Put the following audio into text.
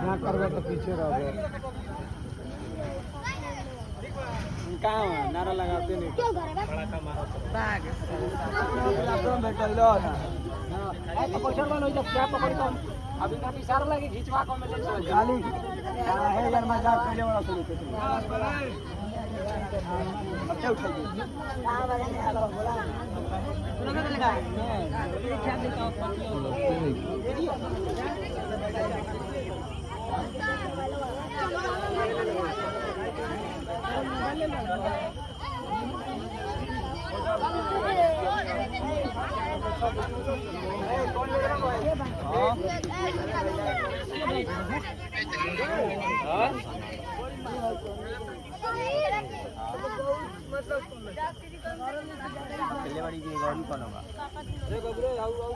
यहाँ करवा तो पीछे रह गए कहाँ नारा लगाते नहीं बड़ा कम बैग बैठल लो ना पकड़ लो जब क्या पकड़ तो अभी का इशारा लगे खींचवा को में गाली है यार मजाक करने वाला शुरू कर अच्छा उठाइए हां वाले ने आलो बोला सुनो ना लगा ये क्या देता हूं कौन ले रहा है हां पहले वाली की गाड़ी कौन होगा देखो ब्रो आओ आओ